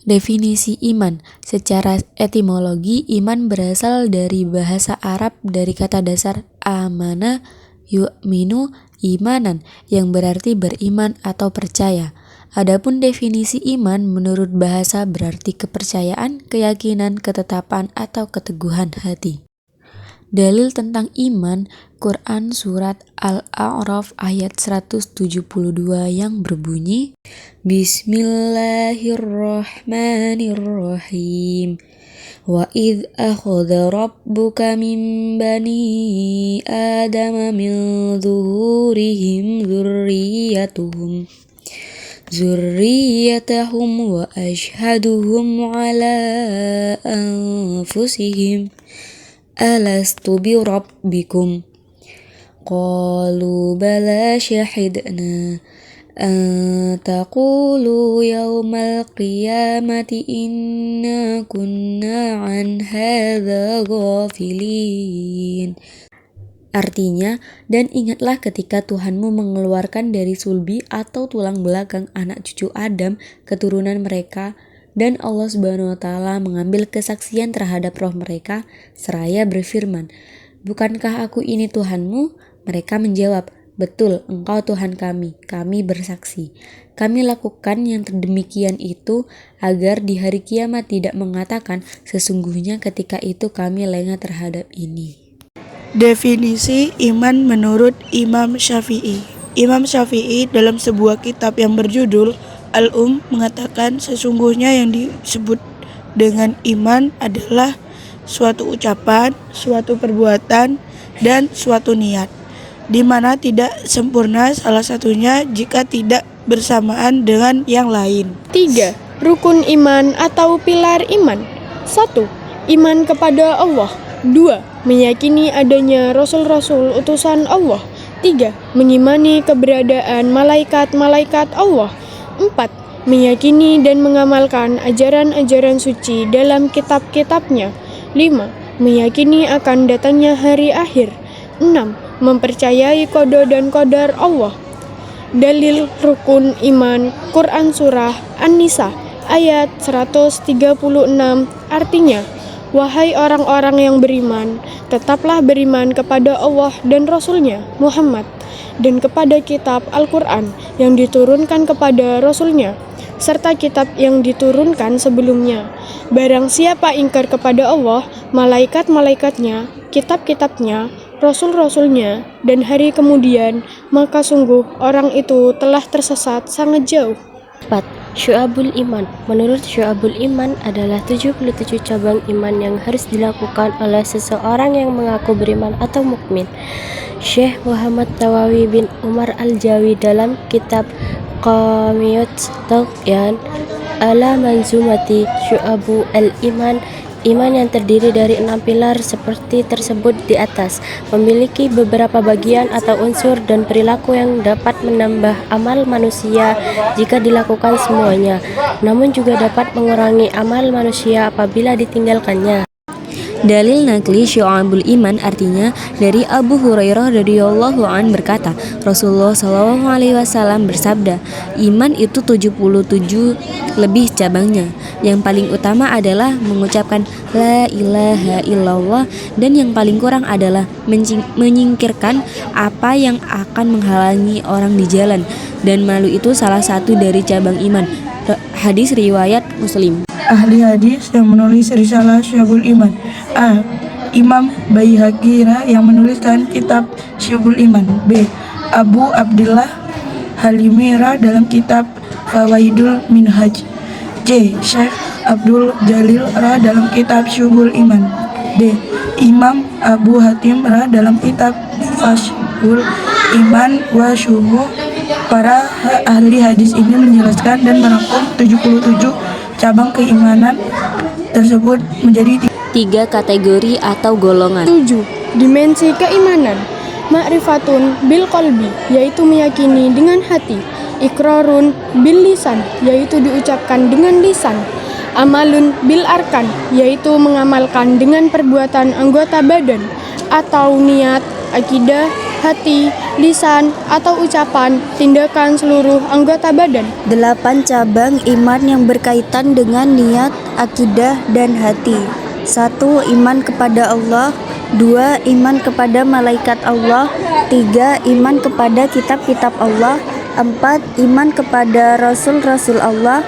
Definisi iman. Secara etimologi, iman berasal dari bahasa Arab dari kata dasar amana yu'minu imanan yang berarti beriman atau percaya. Adapun definisi iman menurut bahasa berarti kepercayaan, keyakinan, ketetapan, atau keteguhan hati. Dalil tentang iman, Quran Surat Al-A'raf ayat 172 yang berbunyi, Bismillahirrahmanirrahim. Wa idh akhadha rabbuka min bani Adama min zuhurihim zurriyatahum wa ashhaduhum ala anfusihim alastu bi rabbikum qalu bala syahidna an taqulu yawmal qiyamati inna kunna an hadza ghafilin. Artinya, dan ingatlah ketika Tuhanmu mengeluarkan dari sulbi atau tulang belakang anak cucu Adam keturunan mereka, dan Allah Subhanahu wa Ta'ala mengambil kesaksian terhadap roh mereka seraya berfirman, bukankah aku ini Tuhanmu? Mereka menjawab, betul, engkau Tuhan kami bersaksi. Kami lakukan yang demikian itu agar di hari kiamat tidak mengatakan sesungguhnya ketika itu kami lengah terhadap ini. Definisi iman menurut Imam Syafi'i. Imam Syafi'i dalam sebuah kitab yang berjudul mengatakan sesungguhnya yang disebut dengan iman adalah suatu ucapan, suatu perbuatan, dan suatu niat, di mana tidak sempurna salah satunya jika tidak bersamaan dengan yang lain. 3. Rukun iman atau pilar iman. 1. Iman kepada Allah. 2. Meyakini adanya rasul-rasul utusan Allah. 3. Mengimani keberadaan malaikat-malaikat Allah. 4. Meyakini dan mengamalkan ajaran-ajaran suci dalam kitab-kitabnya. 5. Meyakini akan datangnya hari akhir. 6. Mempercayai qada dan qadar Allah. Dalil rukun iman Quran Surah An-Nisa ayat 136 artinya, wahai orang-orang yang beriman, tetaplah beriman kepada Allah dan Rasul-Nya Muhammad, dan kepada kitab Al-Quran yang diturunkan kepada Rasul-Nya, serta kitab yang diturunkan sebelumnya. Barang siapa ingkar kepada Allah, malaikat-malaikatnya, kitab-kitabnya, Rasul-Rasulnya, dan hari kemudian, maka sungguh orang itu telah tersesat sangat jauh. 4. Syu'abul Iman. Menurut Syu'abul Iman adalah 77 cabang iman yang harus dilakukan oleh seseorang yang mengaku beriman atau mukmin. Syekh Muhammad Tawawi bin Umar Al-Jawi dalam kitab Qamiyut Taqyan ala Manzumati Syu'abu al-Iman, iman yang terdiri dari 6 pilar seperti tersebut di atas, memiliki beberapa bagian atau unsur dan perilaku yang dapat menambah amal manusia jika dilakukan semuanya, namun juga dapat mengurangi amal manusia apabila ditinggalkannya. Dalil nakli Syu'abul Iman artinya dari Abu Hurairah radhiyallahu an berkata, Rasulullah sallallahu alaihi wasallam bersabda, iman itu 77 lebih cabangnya. Yang paling utama adalah mengucapkan la ilaha illallah, dan yang paling kurang adalah menyingkirkan apa yang akan menghalangi orang di jalan, dan malu itu salah satu dari cabang iman. Hadis riwayat Muslim. Ahli hadis yang menulis risalah Syu'abul Iman. A. Imam Baihaqi yang menuliskan kitab Syu'abul Iman. B. Abu Abdillah Halimi dalam kitab Fawaidul Minhaj. C. Syekh Abdul Jalil dalam kitab Syu'abul Iman. D. Imam Abu Hatim dalam kitab Fathul Iman wa Syubuh. Para ahli hadis ini menjelaskan dan merangkum 77 cabang keimanan tersebut menjadi 3 kategori atau golongan. 7. Dimensi keimanan. Ma'rifatun bil qalbi, yaitu meyakini dengan hati. Iqrarun bil lisan, yaitu diucapkan dengan lisan. Amalun bil arkan, yaitu mengamalkan dengan perbuatan anggota badan. Atau niat, akidah, hati, lisan, atau ucapan, tindakan seluruh anggota badan. 8 cabang iman yang berkaitan dengan niat, akidah, dan hati. 1. Iman kepada Allah. 2. Iman kepada malaikat Allah. 3. Iman kepada kitab-kitab Allah. 4. Iman kepada rasul-rasul Allah.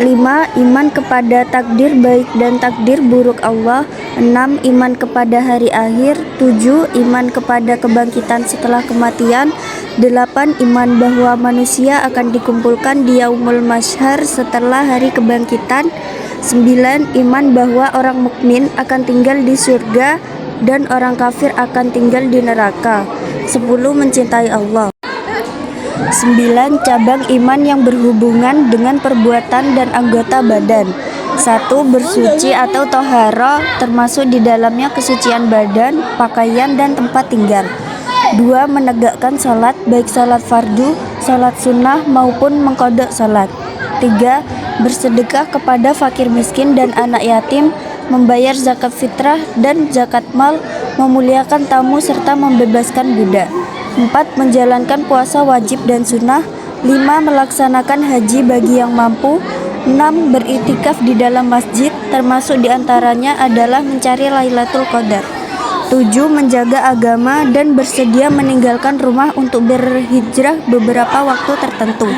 5. Iman kepada takdir baik dan takdir buruk Allah. 6. Iman kepada hari akhir. 7. Iman kepada kebangkitan setelah kematian. 8. Iman bahwa manusia akan dikumpulkan di yaumul masyhar setelah hari kebangkitan. 9. Iman bahwa orang mukmin akan tinggal di surga dan orang kafir akan tinggal di neraka. 10. Mencintai Allah. 9 cabang iman yang berhubungan dengan perbuatan dan anggota badan. 1. Bersuci atau tohara, termasuk di dalamnya kesucian badan, pakaian, dan tempat tinggal. 2. Menegakkan salat, baik salat fardu, salat sunnah, maupun mengqadha salat. 3. Bersedekah kepada fakir miskin dan anak yatim, membayar zakat fitrah dan zakat mal, memuliakan tamu, serta membebaskan budak. 4. Menjalankan puasa wajib dan sunnah. 5. Melaksanakan haji bagi yang mampu. 6. Beriktikaf di dalam masjid, termasuk diantaranya adalah mencari Lailatul Qadar. 7. Menjaga agama dan bersedia meninggalkan rumah untuk berhijrah beberapa waktu tertentu.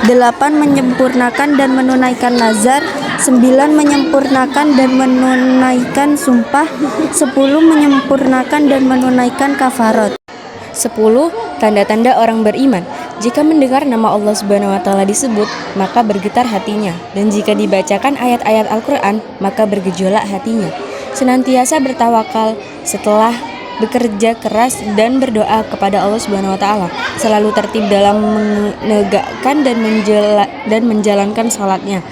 8. Menyempurnakan dan menunaikan nazar. 9. Menyempurnakan dan menunaikan sumpah. 10. Menyempurnakan dan menunaikan kafarat. 10. Tanda-tanda orang beriman. Jika mendengar nama Allah Subhanahu wa Ta'ala disebut, maka bergetar hatinya, dan jika dibacakan ayat-ayat Al-Quran, maka bergejolak hatinya. Senantiasa bertawakal setelah bekerja keras dan berdoa kepada Allah Subhanahu wa Ta'ala. Selalu tertib dalam menegakkan dan menjalankan salatnya.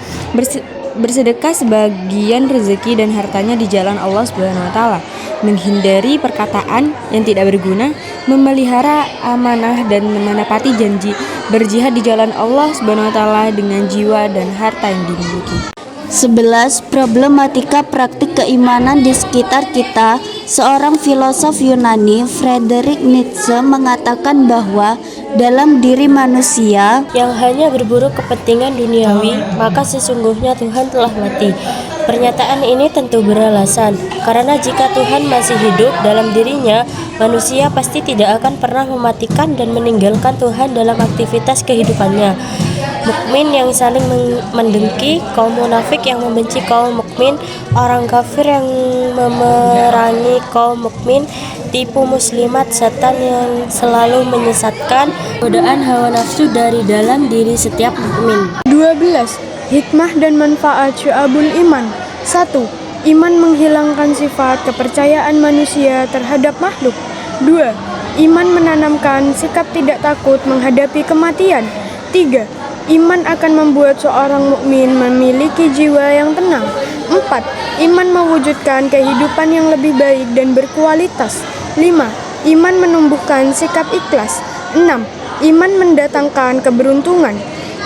Bersedekah sebagian rezeki dan hartanya di jalan Allah Subhanahu wa Ta'ala. Menghindari perkataan yang tidak berguna, memelihara amanah dan menepati janji, berjihad di jalan Allah Subhanahu wa Ta'ala dengan jiwa dan harta yang dimiliki. 11. Problematika praktik keimanan di sekitar kita. Seorang filosof Yunani, Friedrich Nietzsche, mengatakan bahwa dalam diri manusia yang hanya berburu kepentingan duniawi, maka sesungguhnya Tuhan telah mati. Pernyataan ini tentu beralasan, karena jika Tuhan masih hidup dalam dirinya, manusia pasti tidak akan pernah mematikan dan meninggalkan Tuhan dalam aktivitas kehidupannya. Mukmin yang saling mendengki, kaum munafik yang membenci kaum mukmin, orang kafir yang memerangi kaum mukmin, tipu muslimat, setan yang selalu menyesatkan, godaan hawa nafsu dari dalam diri setiap mukmin. 12. Hikmah dan manfaat syu'abul iman. 1. Iman menghilangkan sifat kepercayaan manusia terhadap makhluk. 2. Iman menanamkan sikap tidak takut menghadapi kematian. 3. Iman akan membuat seorang mukmin memiliki jiwa yang tenang. 4. Iman mewujudkan kehidupan yang lebih baik dan berkualitas. 5. Iman menumbuhkan sikap ikhlas. 6. Iman mendatangkan keberuntungan.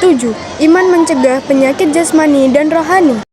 7. Iman mencegah penyakit jasmani dan rohani.